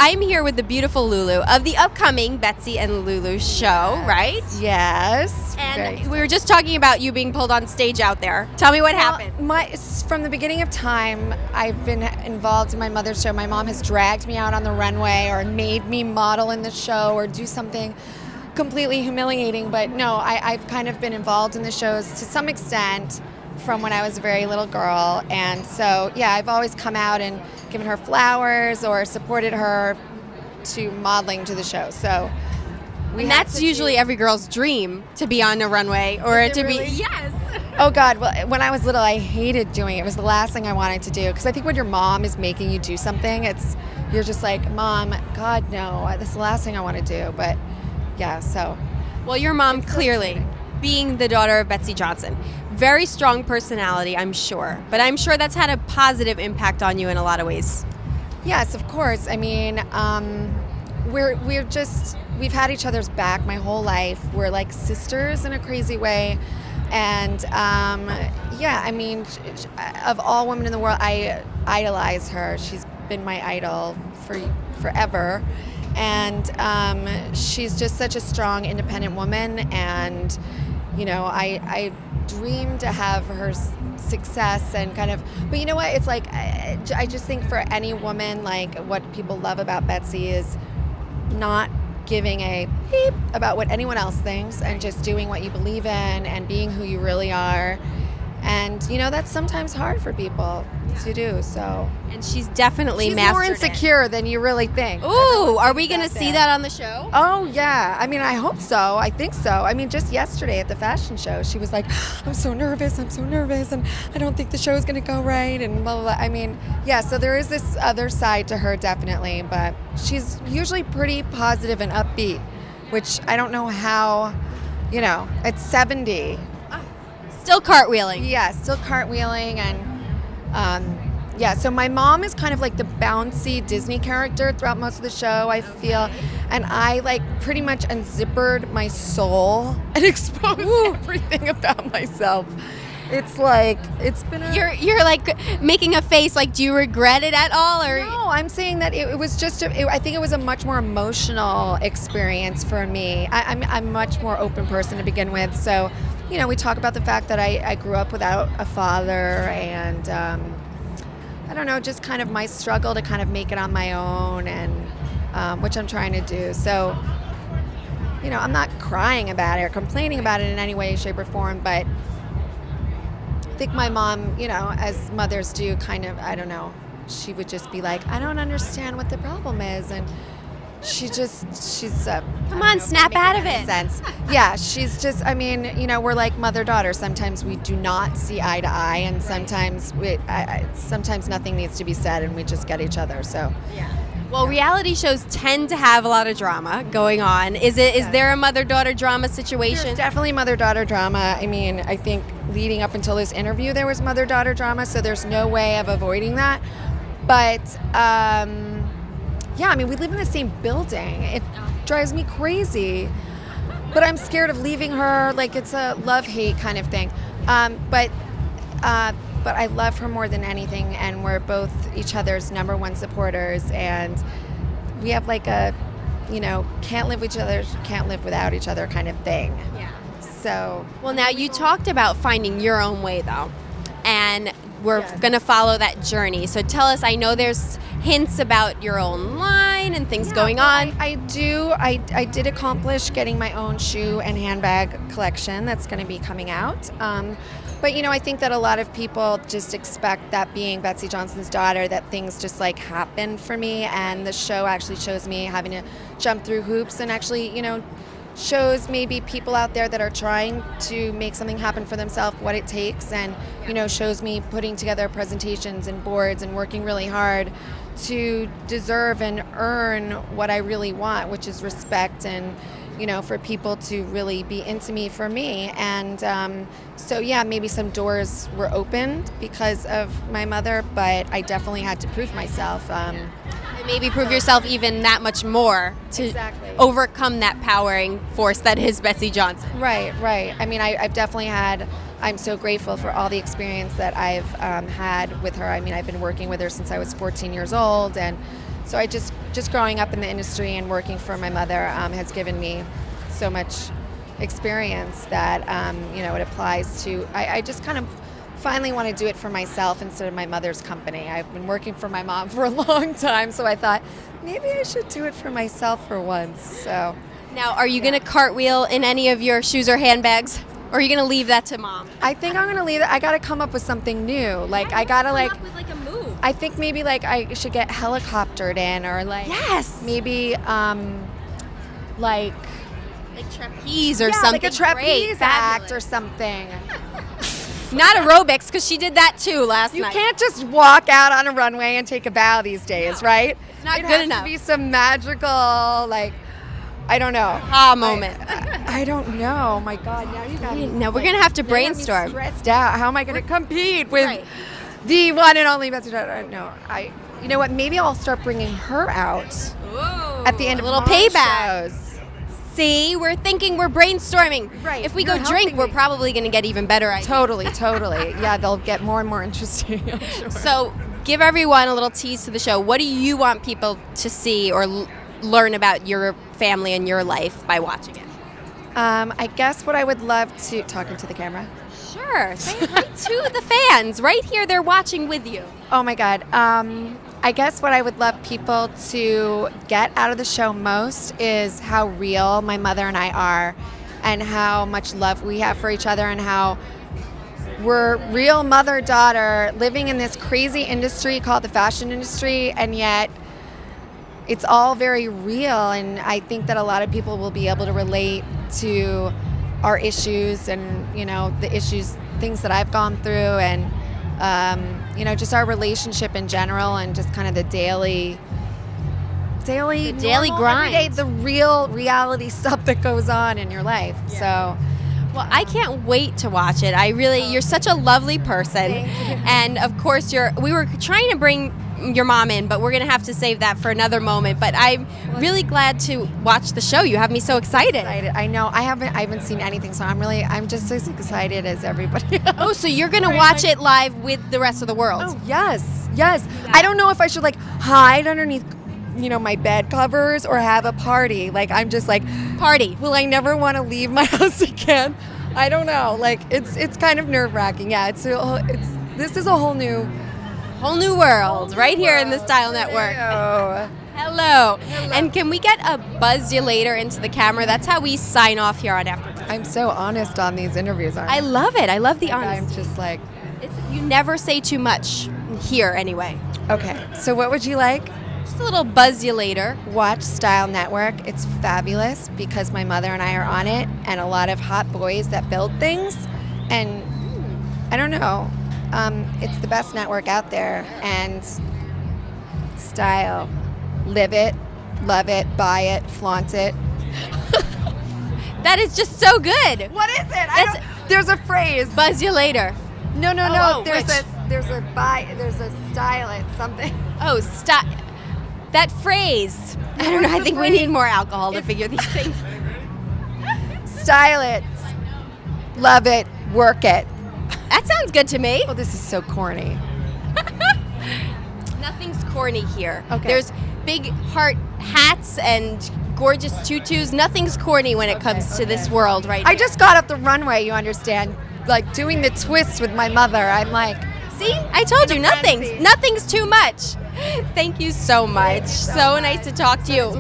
I'm here with the beautiful Lulu of the upcoming Betsy and Lulu show, right? Yes. And we were just talking about you being pulled on stage out there. Tell me what happened. From the beginning of time, I've been involved in my mother's show. My mom has dragged me out on the runway or made me model in the show or do something completely humiliating. But no, I've kind of been involved in the shows to some extent from when I was a very little girl. And so, yeah, I've always come out and given her flowers or supported her to modeling to the show. So and that's usually every girl's dream, to be on a runway or to really? be. Yes. Oh God, well, when I was little, I hated doing it. It was the last thing I wanted to do. Because I think when your mom is making you do something, you're just like, Mom, God, no, this is the last thing I want to do. But yeah, so. Well, your mom clearly, being the daughter of Betsey Johnson, very strong personality, I'm sure. But I'm sure that's had a positive impact on you in a lot of ways. Yes, of course. I mean, we've had each other's back my whole life. We're like sisters in a crazy way. And yeah, I mean, of all women in the world, I idolize her. She's been my idol for forever. And she's just such a strong, independent woman. And, you know, I dream to have her success and kind of, but you know what? It's like, I just think for any woman, like what people love about Betsy is not giving a beep about what anyone else thinks and just doing what you believe in and being who you really are. And, you know, that's sometimes hard for people to do, so. And she's definitely mastered more insecure than you really think. Ooh, are we going to see that on the show? Oh, yeah. I mean, I hope so. I think so. I mean, just yesterday at the fashion show, she was like, I'm so nervous, and I don't think the show is going to go right, and blah, blah, blah. I mean, yeah, so there is this other side to her, definitely, but she's usually pretty positive and upbeat, which I don't know how, you know, at 70. Still cartwheeling. Yeah, still cartwheeling. And yeah, so my mom is kind of like the bouncy Disney character throughout most of the show, I feel. And I like pretty much unzippered my soul and exposed everything about myself. It's like, it's been You're like making a face like, do you regret it at all? Or No, I'm saying that it was just, I think it was a much more emotional experience for me. I'm a much more open person to begin with, so you know, we talk about the fact that I grew up without a father and, I don't know, just kind of my struggle to kind of make it on my own and which I'm trying to do. So, you know, I'm not crying about it or complaining about it in any way, shape, or form, but I think my mom, you know, as mothers do, kind of, I don't know, she would just be like, I don't understand what the problem is. And she's come on, snap out of it. Sense. Yeah, she's just, I mean, you know, we're like mother-daughter. Sometimes we do not see eye to eye, and sometimes sometimes nothing needs to be said, and we just get each other. So yeah. Well, reality shows tend to have a lot of drama going on. Is there a mother-daughter drama situation? There's definitely mother-daughter drama. I mean, I think leading up until this interview, there was mother-daughter drama, so there's no way of avoiding that. But yeah, I mean, we live in the same building. It drives me crazy. But I'm scared of leaving her. Like, it's a love-hate kind of thing. But I love her more than anything, and we're both each other's number one supporters. And we have like a, you know, can't live with each other, can't live without each other kind of thing. Yeah. So. Well, now you talked about finding your own way, though. And we're going to follow that journey. So tell us, I know there's hints about your own line and things going on. I did accomplish getting my own shoe and handbag collection that's going to be coming out. But, you know, I think that a lot of people just expect that being Betsey Johnson's daughter, that things just like happen for me. And the show actually shows me having to jump through hoops and actually, you know, shows maybe people out there that are trying to make something happen for themselves what it takes, and you know, shows me putting together presentations and boards and working really hard to deserve and earn what I really want, which is respect, and you know, for people to really be into me for me. And so yeah, maybe some doors were opened because of my mother, but I definitely had to prove myself. Maybe prove yourself even that much more to overcome that powering force that is Betsey Johnson. Right. I mean, I've definitely had, I'm so grateful for all the experience that I've had with her. I mean, I've been working with her since I was 14 years old, and so I just just growing up in the industry and working for my mother has given me so much experience that, it applies to, I just kind of finally want to do it for myself instead of my mother's company. I've been working for my mom for a long time, so I thought maybe I should do it for myself for once. So now, are you going to cartwheel in any of your shoes or handbags? Or are you going to leave that to Mom? I think I'm going to leave it. I got to come up with something new. Like, I got to come up with like a move. I think maybe like I should get helicoptered in, or like yes, maybe like trapeze or something. Like a trapeze act or something. Not aerobics, because she did that too last night. You can't just walk out on a runway and take a bow these days, right? It's not good enough. It has to be some magical, like, I don't know. Moment. I don't know. My God, now you got me. No, we're gonna have to brainstorm. Stressed out. How am I gonna compete with the one and only Betsy? No, you know what? Maybe I'll start bringing her out at the end of little payback. Shows. See, we're brainstorming. Right. If we go drink, we're probably going to get even better ideas. Totally. Yeah, they'll get more and more interesting. I'm sure. So, give everyone a little tease to the show. What do you want people to see or learn about your family and your life by watching it? I guess what I would love to talking to the camera. Sure. Say it right to the fans. Right here, they're watching with you. Oh my God. I guess what I would love people to get out of the show most is how real my mother and I are, and how much love we have for each other, and how we're real mother-daughter living in this crazy industry called the fashion industry, and yet it's all very real. And I think that a lot of people will be able to relate to our issues and, the issues, things that I've gone through, and just our relationship in general, and just kind of the daily grind, everyday, the real reality stuff that goes on in your life. Yeah. So, well, I can't wait to watch it. You're such a lovely person, and of course, we were trying to bring your mom in, but we're gonna have to save that for another moment. But I'm really glad to watch the show. You have me so excited. I know. I haven't seen anything, so I'm just as excited as everybody else. Oh, so you're gonna watch it live with the rest of the world? Oh, yes. I don't know if I should hide underneath my bed covers or have a party. I'm just party. Will I never want to leave my house again? I don't know. It's kind of nerve-wracking. Yeah, this is a whole new world right here in the Style Network. Hello. And can we get a buzz you later into the camera? That's how we sign off here on AfterBuzz. I'm so honest on these interviews, aren't I? I love it. I love the honesty. I'm just you never say too much here anyway. Okay. So what would you like? Just a little buzz you later. Watch Style Network. It's fabulous because my mother and I are on it, and a lot of hot boys that build things. And I don't know. It's the best network out there, and style, live it, love it, buy it, flaunt it. That is just so good. What is it? There's a phrase. Buzz you later. No. There's a style it something. Oh, that phrase. I don't know. I think we need more alcohol to figure these things. Style it, love it, work it. That sounds good to me. Oh, this is so corny. Nothing's corny here. Okay. There's big heart hats and gorgeous tutus. Nothing's corny when it comes to this world right now. I just got up the runway, you understand, doing the twist with my mother. I'm see? I told you, nothing's too much. Thank you so much. So nice to talk to you.